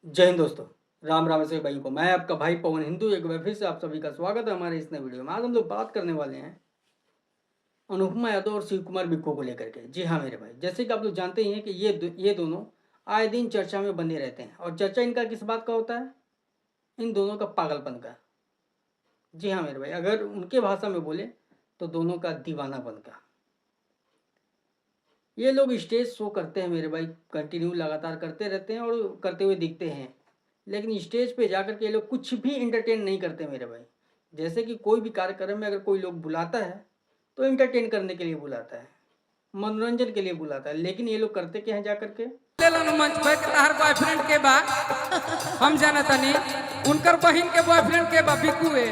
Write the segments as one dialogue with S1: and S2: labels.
S1: जय हिंद दोस्तों, राम राम से भाई को मैं आपका भाई पवन हिंदू एक बार फिर से आप सभी का स्वागत है हमारे इस नए वीडियो में। आज हम लोग बात करने वाले हैं अनुपमा यादव और शिव कुमार बिक्कू को लेकर के। जी हाँ मेरे भाई, जैसे कि आप लोग जानते ही हैं कि ये दोनों आए दिन चर्चा में बने रहते हैं। और चर्चा इनका किस बात का होता है? इन दोनों का पागलपन का। जी हाँ मेरे भाई, अगर उनके भाषा में बोले तो दोनों का दीवानापन का। ये लोग स्टेज शो करते हैं मेरे भाई, कंटिन्यू लगातार करते रहते हैं और करते हुए दिखते हैं, लेकिन स्टेज पे जाकर के ये लोग कुछ भी इंटरटेन नहीं करते मेरे भाई। जैसे कि कोई भी कार्यक्रम में अगर कोई लोग बुलाता है तो इंटरटेन करने के लिए बुलाता है, मनोरंजन के लिए बुलाता है, लेकिन ये लोग करते क्या है जाकर के
S2: मंच पे तहार बॉयफ्रेंड के बा हम जाना तनी उनकर बहन के बॉयफ्रेंड के बा बिकू है।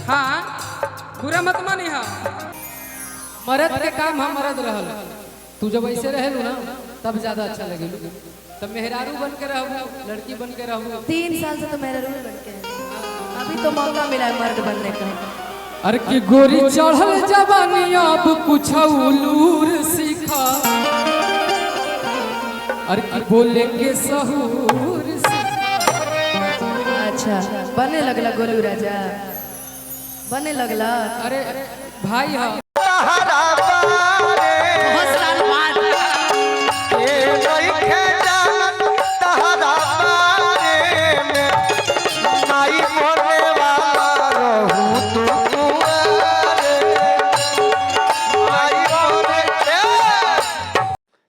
S2: हाँ बुरा मत मानी। हम मर्द के काम हम मर्द रहल, तू जब ऐसे रहेलू ना तब ज्यादा अच्छा लगे। तब मेहरारू बन के रहू, लड़की बन के रहू।
S3: 3 साल से तो मेरा रूल बन के है। अभी तो मौका मिला है मर्द बनने का।
S2: अरे की गोरी चढ़ल जवानी अब कुछ लूर सीखा, अरे की बोले के सहूर सीखा।
S3: अच्छा बने लगला गोलू राजा, बने लगला।
S2: अरे भाई हाँ
S3: बहुत साल बाद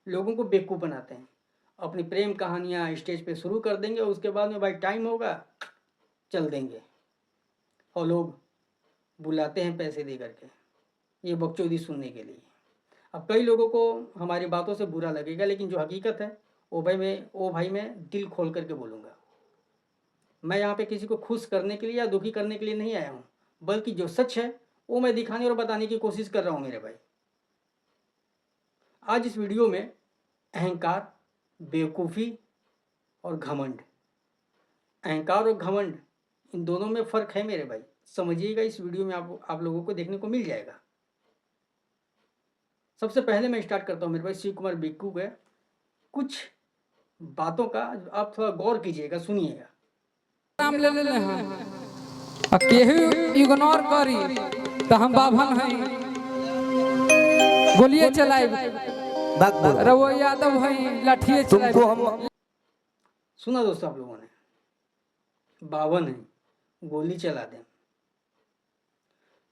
S1: लोगों को बेवकूफ़ बनाते हैं। अपनी प्रेम कहानियाँ स्टेज पे शुरू कर देंगे और उसके बाद में भाई टाइम होगा चल देंगे, और लोग बुलाते हैं पैसे दे करके ये बकचोदी सुनने के लिए। अब कई लोगों को हमारी बातों से बुरा लगेगा, लेकिन जो हकीकत है वो भाई मैं दिल खोल करके बोलूँगा। मैं यहाँ पे किसी को खुश करने के लिए या दुखी करने के लिए नहीं आया हूँ, बल्कि जो सच है वो मैं दिखाने और बताने की कोशिश कर रहा हूँ मेरे भाई। आज इस वीडियो में अहंकार, बेवकूफ़ी और घमंड, अहंकार और घमंड इन दोनों में फ़र्क है मेरे भाई। समझिएगा, इस वीडियो में आप लोगों को देखने को मिल जाएगा। सबसे पहले मैं स्टार्ट करता हूँ मेरे भाई शिव कुमार बिक्कू के कुछ बातों का। आप थोड़ा गौर कीजिएगा, सुनिएगा।
S2: नाम ले ले हाँ केहू इग्नोर करी तो हम बाभन हैं, गोलियां चलाए रवो यादव हैं, लाठिए तुमको हम।
S1: सुना दोस्तों आप लोगों ने, 52 है, गोली चला दें।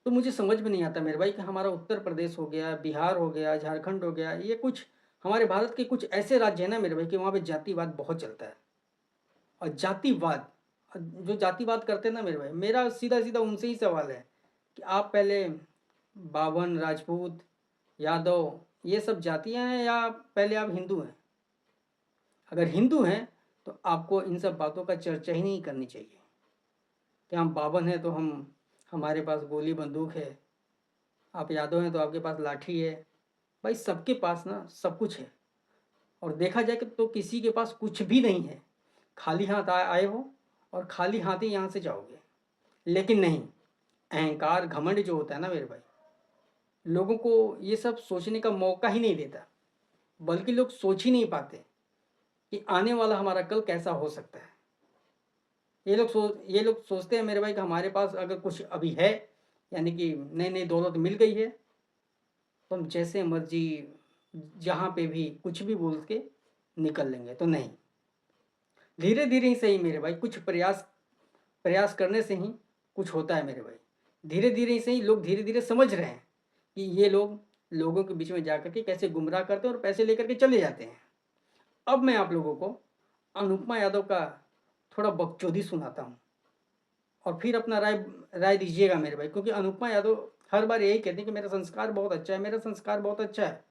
S1: तो मुझे समझ में नहीं आता मेरे भाई कि हमारा उत्तर प्रदेश हो गया, बिहार हो गया, झारखंड हो गया, ये कुछ हमारे भारत के कुछ ऐसे राज्य हैं ना मेरे भाई कि वहाँ पे जातिवाद बहुत चलता है। और जातिवाद, जो जातिवाद करते हैं ना मेरे भाई, मेरा सीधा सीधा उनसे ही सवाल है कि आप पहले बावन, राजपूत, यादव ये सब जातियाँ हैं या पहले आप हिंदू हैं? अगर हिंदू हैं तो आपको इन सब बातों का चर्चा ही नहीं करनी चाहिए कि हम बावन हैं तो हमारे पास गोली बंदूक है, आप यादव हैं तो आपके पास लाठी है। भाई सबके पास ना सब कुछ है, और देखा जाए कि तो किसी के पास कुछ भी नहीं है, खाली हाथ आए हो और खाली हाथ ही यहाँ से जाओगे। लेकिन नहीं, अहंकार घमंड जो होता है ना मेरे भाई, लोगों को ये सब सोचने का मौका ही नहीं देता, बल्कि लोग सोच ही नहीं पाते कि आने वाला हमारा कल कैसा हो सकता है। ये लोग सोचते हैं मेरे भाई कि हमारे पास अगर कुछ अभी है, यानी कि नई नई दौलत मिल गई है, तो हम जैसे मर्जी जहाँ पे भी कुछ भी बोल के निकल लेंगे। तो नहीं, धीरे धीरे ही सही मेरे भाई, कुछ प्रयास करने से ही कुछ होता है मेरे भाई। धीरे धीरे ही सही, लोग धीरे धीरे समझ रहे हैं कि ये लोग लोगों के बीच में जाकर के कैसे गुमराह करते हैं और पैसे लेकर के चले जाते हैं। अब मैं आप लोगों को अनुपमा यादव का थोड़ा बकचोदी सुनाता हूँ और फिर अपना राय दीजिएगा मेरे भाई, क्योंकि अनुपमा यादव हर बार यही कहते हैं कि मेरा संस्कार बहुत अच्छा है, मेरा संस्कार बहुत अच्छा है।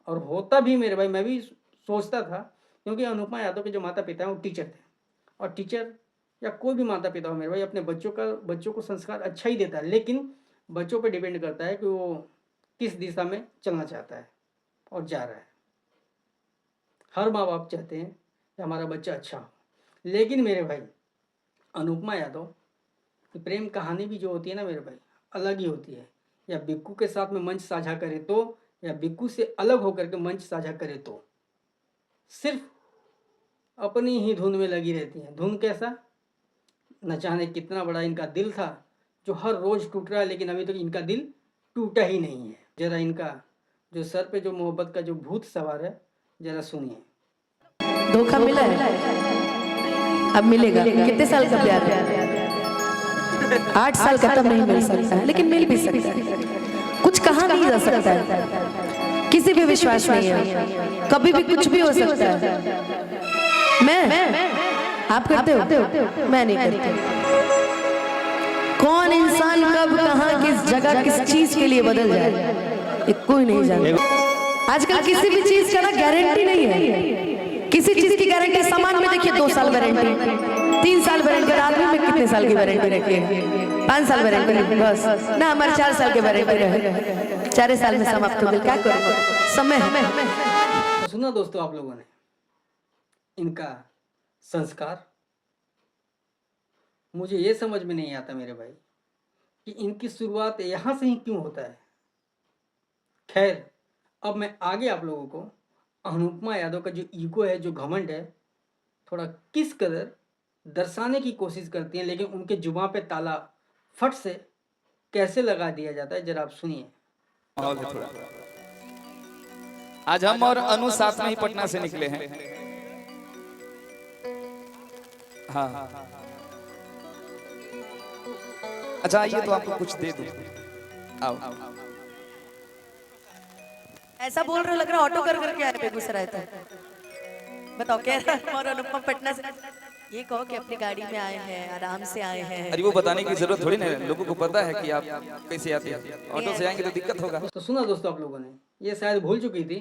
S1: और होता भी मेरे भाई, मैं भी सोचता था, क्योंकि अनुपमा यादव के जो माता पिता हैं वो टीचर थे, और टीचर या कोई भी माता पिता हो मेरे भाई अपने बच्चों को संस्कार अच्छा ही देता है, लेकिन बच्चों पर डिपेंड करता है कि वो किस दिशा में चलना चाहता है और जा रहा है। हर माँ बाप चाहते हैं कि हमारा बच्चा अच्छा हो, लेकिन मेरे भाई अनुपमा यादव की प्रेम कहानी भी जो होती है ना मेरे भाई, अलग ही होती है। या बिक्कू के साथ में मंच साझा करे तो, या बिक्कू से अलग होकर के मंच साझा करे तो, सिर्फ अपनी ही धुन में लगी रहती हैं। धुन कैसा? न जाने कितना बड़ा इनका दिल था जो हर रोज़ टूट रहा है, लेकिन अभी तक इनका दिल टूटा ही नहीं है। ज़रा इनका जो सर पे जो मोहब्बत का जो भूत सवार है, ज़रा सुनिए।
S3: धोखा मिला है, अब मिलेगा। कितने साल का प्यार है? 8 साल का तब नहीं मिल सकता है, लेकिन मिल भी सकता है। कुछ कहा नहीं जा सकता है, किसी भी विश्वास नहीं है, कभी भी कुछ भी हो सकता है। मैं आप करते हो, मैं नहीं करती। कौन इंसान कब कहाँ किस जगह किस चीज के लिए बदल जाए, ये कोई नहीं जानता। आजकल किसी भी चीज का ना गारंटी नहीं है। किसी चीज की गारंटी, सामान में देखिए 2 साल वारंटी, 3 साल वारंटी। आदमी में कितने साल की वारंटी रखी है? 5 साल वारंटी बस ना, हमारे 4 साल की वारंटी रहे, 4 साल में समाप्त हो गई। क्या करो, समय
S1: तो सुना दोस्तों आप लोगों ने इनका संस्कार। मुझे ये समझ में नहीं आता मेरे भाई कि इनकी शुरुआत यहाँ से ही क्यों होता है। खैर, अब मैं आगे आप लोगों को अनुपमा यादव का जो ईगो है, जो घमंड है, थोड़ा किस कदर दर्शाने की कोशिश करती हैं, लेकिन उनके जुबान पे ताला फट से कैसे लगा दिया जाता है, जरा आप सुनिए।
S4: माहौल है थोड़ा। आज हम और अनु साथ में ही पटना से निकले हैं। हाँ, अच्छा आइए तो आपको कुछ दे दूं। आओ।
S3: ऐसा बोल रहे, लग रहा ऑटो कर करके आए बेगूसराय था। बताओ कह रहा और अनुपमा पटना से, ये कहो कि अपनी गाड़ी में आए हैं, आराम से आए हैं।
S4: अरे वो बताने की जरूरत थोड़ी ना है, लोगों को पता है कि आप कैसे आते हैं। ऑटो से आएंगे तो दिक्कत होगा।
S1: तो सुना दोस्तों आप लोगों ने, ये शायद भूल चुकी थी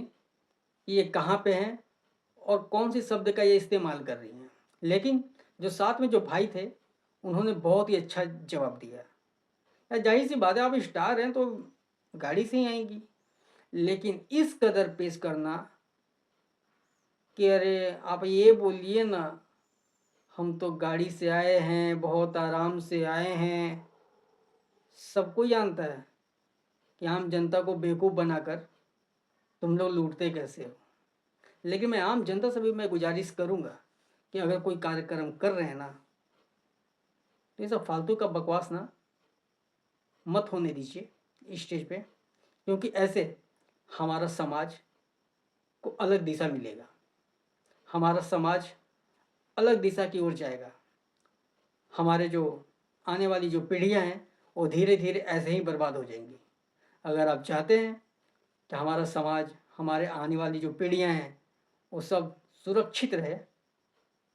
S1: कि ये कहाँ पे हैं और कौन सी शब्द का ये इस्तेमाल कर रही हैं, लेकिन जो साथ में जो भाई थे उन्होंने बहुत ही अच्छा जवाब दिया। जाहिर सी बात है, आप स्टार हैं तो गाड़ी से ही आएंगी, लेकिन इस कदर पेश करना कि अरे आप ये बोलिए ना, हम तो गाड़ी से आए हैं, बहुत आराम से आए हैं। सबको जानता है कि आम जनता को बेवकूफ़ बनाकर तुम लोग लूटते कैसे हो, लेकिन मैं आम जनता से भी मैं गुजारिश करूँगा कि अगर कोई कार्यक्रम कर रहे हैं ना, तो ये सब फालतू का बकवास ना मत होने दीजिए स्टेज पे, क्योंकि ऐसे हमारा समाज को अलग दिशा मिलेगा, हमारा समाज अलग दिशा की ओर जाएगा। हमारे जो आने वाली जो पीढ़ियां हैं वो धीरे धीरे ऐसे ही बर्बाद हो जाएंगी। अगर आप चाहते हैं कि हमारा समाज, हमारे आने वाली जो पीढ़ियां हैं वो सब सुरक्षित रहे,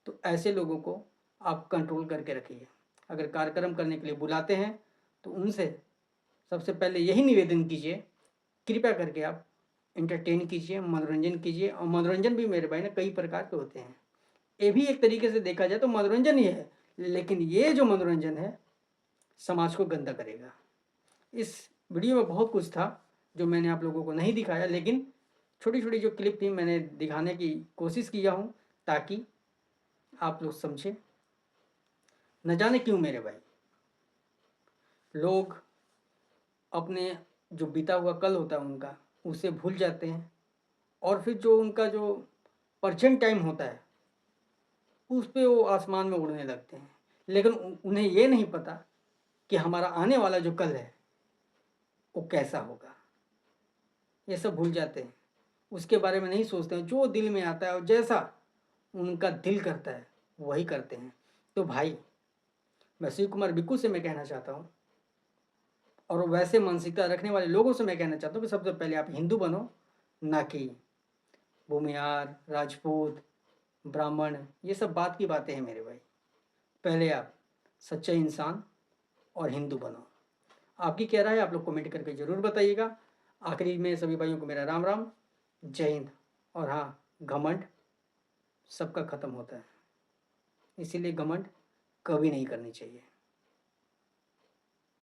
S1: तो ऐसे लोगों को आप कंट्रोल करके रखिए। अगर कार्यक्रम करने के लिए बुलाते हैं तो उनसे सबसे पहले यही निवेदन कीजिए, कृपया करके आप एंटरटेन कीजिए, मनोरंजन कीजिए। और मनोरंजन भी मेरे भाई ना कई प्रकार के होते हैं, ये भी एक तरीके से देखा जाए तो मनोरंजन ही है, लेकिन ये जो मनोरंजन है समाज को गंदा करेगा। इस वीडियो में बहुत कुछ था जो मैंने आप लोगों को नहीं दिखाया, लेकिन छोटी छोटी जो क्लिप थी मैंने दिखाने की कोशिश किया हूँ ताकि आप लोग समझें। न जाने क्यों मेरे भाई लोग अपने जो बीता हुआ कल होता है उनका, उसे भूल जाते हैं, और फिर जो उनका जो परसेंट टाइम होता है उस पे वो आसमान में उड़ने लगते हैं, लेकिन उन्हें ये नहीं पता कि हमारा आने वाला जो कल है वो कैसा होगा। ये सब भूल जाते हैं, उसके बारे में नहीं सोचते हैं। जो दिल में आता है और जैसा उनका दिल करता है वही करते हैं। तो भाई मैं शिव कुमार बिक्कू से मैं कहना चाहता हूँ, और वैसे मानसिकता रखने वाले लोगों से मैं कहना चाहता हूँ कि सबसे पहले आप हिंदू बनो, ना कि भूमिहार, राजपूत, ब्राह्मण। ये सब बात की बातें हैं मेरे भाई। पहले आप सच्चे इंसान और हिंदू बनो। आपकी क्या राय है आप लोग कमेंट करके ज़रूर बताइएगा। आखिरी में सभी भाइयों को मेरा राम राम, जय हिंद। और हाँ, घमंड सबका ख़त्म होता है, इसीलिए घमंड कभी नहीं करनी चाहिए।